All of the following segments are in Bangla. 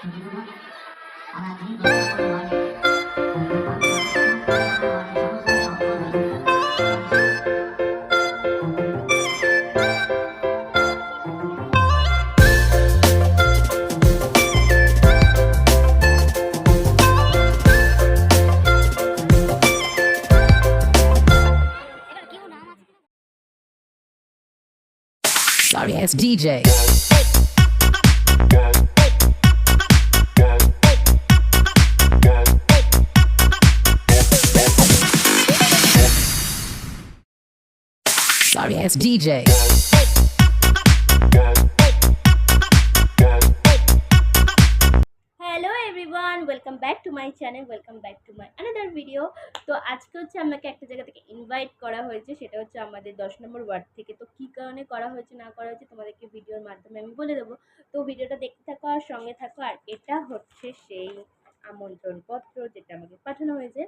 Sorry ass DJ. Sorry ass DJ. Hello everyone, welcome back to my channel, welcome back to my another video. তো আজকে হচ্ছে আমাকে একটা জায়গা থেকে ইনভাইট করা হয়েছে, সেটা হচ্ছে আমাদের 10 নম্বর ওয়ার্ড থেকে। তো কী কারণে করা হয়েছে না করা হয়েছে তোমাদেরকে ভিডিওর মাধ্যমে আমি বলে দেবো। তো ভিডিওটা দেখতে থাকো আর সঙ্গে থাকো। আর এটা হচ্ছে সেই আমন্ত্রণপত্র যেটা আমাকে পাঠানো হয়েছে।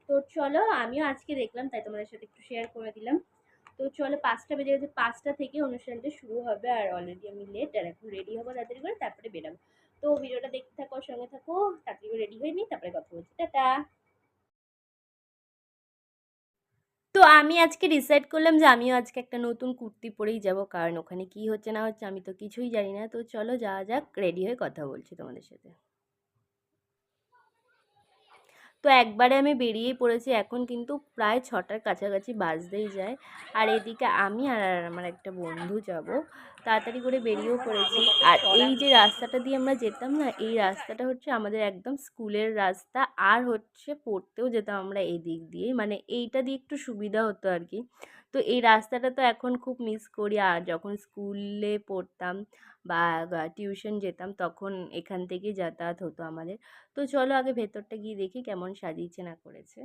তো চলো, আমিও আজকে দেখলাম, তাই তোমাদের সাথে একটু শেয়ার করে দিলাম। তো চলো, 5টা বেজে গেছে, 5টা থেকে অনুষ্ঠানটা শুরু হবে। আর অলরেডি আমি লেট, আর এখন রেডি হবো তাড়াতাড়ি করে, তারপরে বেরাবো। তো ভিডিওটা দেখতে থাকো, সঙ্গে থাকো। তাড়াতাড়ি রেডি হয়ে নিই, তারপরে কথা বলছি। টাটা। তো আমি আজকে ডিসাইড করলাম যে আমিও আজকে একটা নতুন কুর্তি পরেই যাব, কারণ ওখানে কি হচ্ছে না হচ্ছে আমি তো কিছুই জানি না। তো চলো যাওয়া যাক, রেডি হয়ে কথা বলছি তোমাদের সাথে। তো একবারে আমি বেরিয়েই পড়েছি, এখন কিন্তু প্রায় 6টার কাছাকাছি বাজতেই যায়। আর এদিকে আমি আর আমার একটা বন্ধু যাব, তাড়াতাড়ি করে বেরিয়েও পড়েছি। আর এই যে রাস্তাটা দিয়ে আমরা যেতাম না, এই রাস্তাটা হচ্ছে আমাদের একদম স্কুলের রাস্তা। আর হচ্ছে পড়তেও যেতাম আমরা এই দিক দিয়ে, মানে এইটা দিয়ে একটু সুবিধা হতো আর কি। তো এই রাস্তাটা তো এখন খুব মিস করি। আর যখন স্কুলে পড়তাম বা টিউশন যেতাম, তখন এখান থেকেই যাতায়াত হতো আমাদের। তো চলো আগে ভেতরটা গিয়ে দেখি কেমন সাজিয়েছে না করেছে।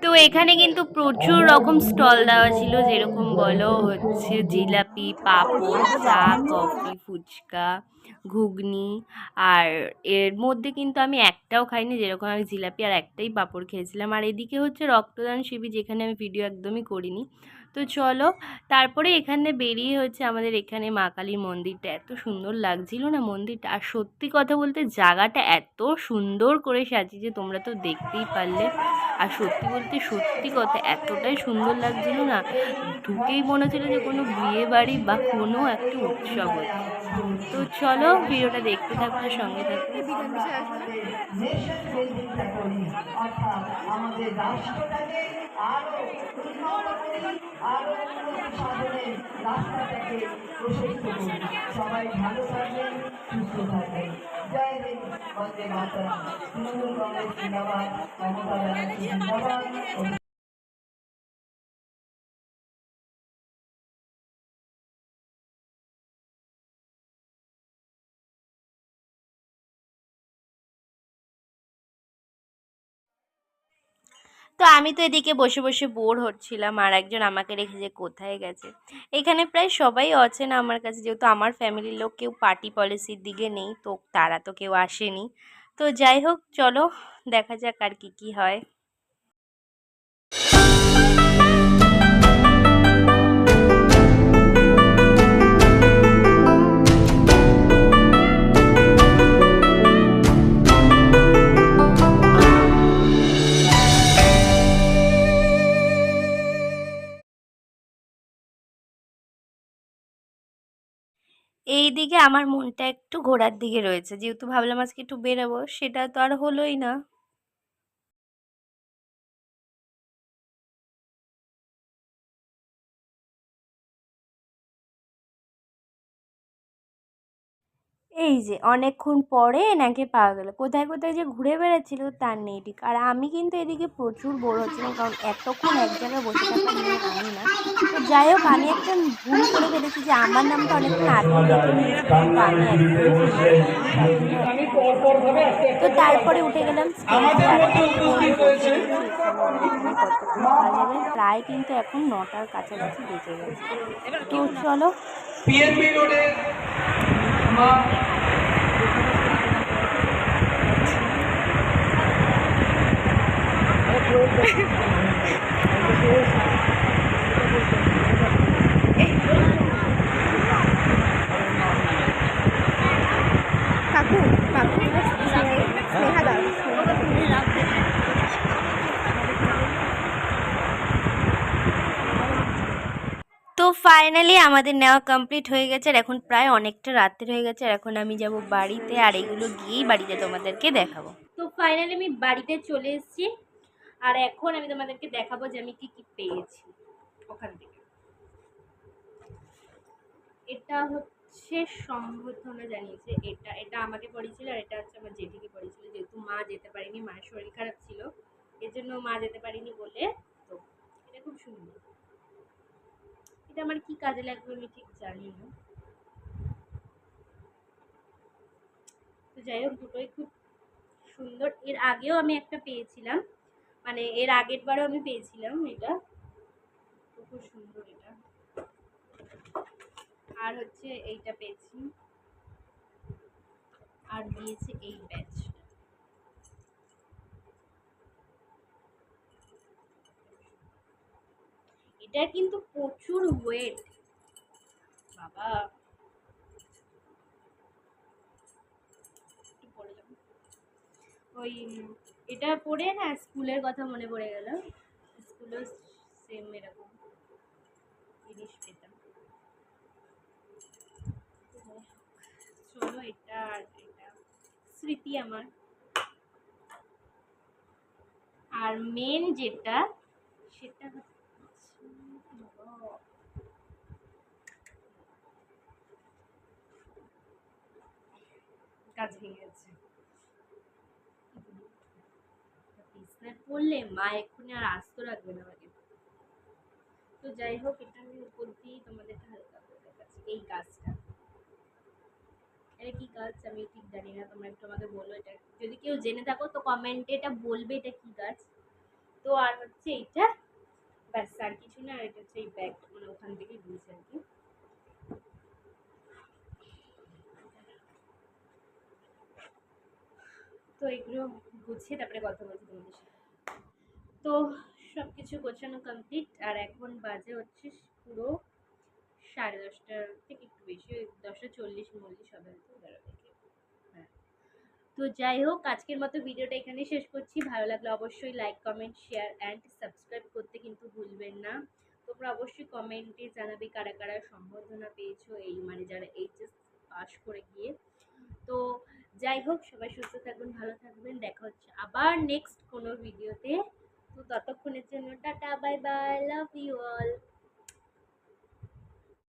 তো এখানে কিন্তু প্রচুর রকম স্টল দেওয়া ছিল, যেরকম বলো হচ্ছে জিলাপি, পাঁপড়, চা, কফি, ফুচকা, ঘুগনি। আর এর মধ্যে কিন্তু আমি একটাও খাইনি, যেরকম আমি জিলাপি আর একটাই পাঁপড় খেয়েছিলাম। আর এদিকে হচ্ছে রক্তদান শিবির, যেখানে আমি ভিডিও একদমই করিনি। তো চলো, তারপরে এখানে বেরিয়ে হচ্ছে আমাদের এখানে মা কালীর মন্দিরটা। এত সুন্দর লাগছিল না মন্দিরটা। আর সত্যি কথা বলতে জায়গাটা এত সুন্দর করে সাজিয়েছে, তোমরা তো দেখতেই পারলে। আর সত্যি বলতে সত্যি কথা, এতটাই সুন্দর লাগছিল না, ঢুকেই মনে হচ্ছিল যে কোনো বিয়ে বাড়ি বা কোনো একটা উৎসব হচ্ছে। তো চলো ভিডিওটা দেখতে থাকো আর সঙ্গে থাকো। আমাদের রাষ্ট্রটাকে আরো আরো সাধনের রাস্তাটাকে প্রশস্ত করি। সবাই ভালো থাকবেন, সুস্থ থাকবেন। জয় হিন্দ, বন্দে মাতরম। তৃণমূল কংগ্রেস জিন্দাবাদ, মমতা ব্যানার্জি জিন্দাবাদ। তো আমি তো এদিকে বসে বসে বোর হচ্ছিলাম, আর একজন আমাকে রেখে যে কোথায় গেছে। এখানে প্রায় সবাই আছেন আমার কাছে, যেহেতু আমার ফ্যামিলির লোক কেউ পার্টি পলিসির দিকে নেই, তো তারা তো কেউ আসেনি। তো যাই হোক, চলো দেখা যাক আর কি কি হয়। এই দিকে আমার মনটা একটু ঘোরার দিকে রয়েছে, যেহেতু ভাবলাম আজকে একটু বেরাবো, সেটা তো আর হলোই না। এই যে অনেকক্ষণ পরে এনাকে পাওয়া গেল। কোথায় কোথায় যে ঘুরে বেড়াচ্ছিল তার নেই ঠিক। আর আমি কিন্তু এদিকে প্রচুর বোর হচ্ছিলাম, কারণ এতক্ষণ এক জায়গায় বসে থাকা মেয়ে আমি না। তো যাই হোক, আমি একটা ভুল করে ফেলেছি যে আমার নামটা অনেকক্ষণ আগেই লিখে নিয়েছি, কিন্তু আমি একদমই শুনতে পাইনি, তার জন্য এত বসেছিলাম। তো তারপরে উঠে গেলাম স্টেজে, আর এখন বসে গেছি এখানে। এখানে কতক্ষণ পাওয়া যাবে, প্রায় কিন্তু এখন 9টার কাছাকাছি বেজে গেছে। তো চলো। পিএনবি রোডে মা তো ফাইনালি আমাদের নেওয়া কমপ্লিট হয়ে গেছে, আর এখন প্রায় অনেকটা রাত্রি হয়ে গেছে, আর এখন আমি যাব বাড়িতে, আর এগুলো গিয়েই বাড়িতে তোমাদেরকে দেখাবো। তো ফাইনালি আমি বাড়িতে চলে এসেছি, আর এখন আমি তোমাদেরকে দেখাবো যে আমি কি কি পেয়েছি ওখান থেকে। এটা হচ্ছে সম্বর্ধনা জানিয়েছে, এটা এটা আমাকে পড়েছিল, আর এটা হচ্ছে আমার জেঠিকে পড়েছিল, যেহেতু মা যেতে পারেনি, মায়ের শরীর খারাপ ছিল, এর জন্য মা যেতে পারেনি বলে। তো এটা খুব সুন্দর, এটা আমার কি কাজে লাগবে আমি ঠিক জানি না। তো যাই হোক, দুটোই খুব সুন্দর। এর আগেও আমি একটা পেয়েছিলাম, মানে এর আগের বারও আমি পেয়েছিলাম এটা, তো খুব সুন্দর এটা। আর হচ্ছে এইটা পেয়েছি, আর দিয়েছে এই ব্যাচ। এটা কিন্তু প্রচুর ওয়েট বাবা। একটু পড়ে যাবো। ওই এটা পড়ে না স্কুলের কথা মনে পড়ে গেল, স্কুলেও সেম এরকম জিনিস পেতাম। চলো, এটা আর এটা স্মৃতি আমার। আর মেন যেটা, সেটা হচ্ছে কাজ ভেঙে গেছে। বিছনায় পড়লে মা এক্ষুনি আর আস্ত রাখবে না আমাকে। তো যাই হোক, এটা আমি উপর দিয়েই তোমাদেরকে হালকা করে দেখাচ্ছি। এই গাছটা, এটা কি গাছ আমি ঠিক জানি না, তোমরা একটু আমাকে বলো। এটা যদি কেউ জেনে থাকো তো কমেন্টে এটা বলবে এটা কি গাছ। তো আর হচ্ছে এইটা, ব্যাস আর কিছু না। আর এটা হচ্ছে এই ব্যাগ, মানে ওখান থেকে দিয়েছে আর কি। তো এগুলো গুছিয়ে তারপরে কথা বলছি তোমাদের সাথে। তো সব কিছু গোছানো কমপ্লিট, আর এখন বাজে হচ্ছে পুরো 10:30টার থেকে একটু বেশি, 10:40 হবে তো 11 থেকে। হ্যাঁ। তো যাই হোক, আজকের মতো ভিডিওটা এখানেই শেষ করছি। ভালো লাগলে অবশ্যই like, comment, share and subscribe করতে কিন্তু ভুলবেন না। তোমরা অবশ্যই কমেন্টে জানাবে কারা কারা সম্বর্ধনা পেয়েছো, এই মানে যারা এইচএস পাস করে গিয়ে। তো যাই হোক, সবাই সুস্থ থাকবেন, ভালো থাকবেন, দেখা হচ্ছে আবার নেক্সট কোনো ভিডিওতে। তো ততক্ষণের জন্য tata, bye bye, love you all.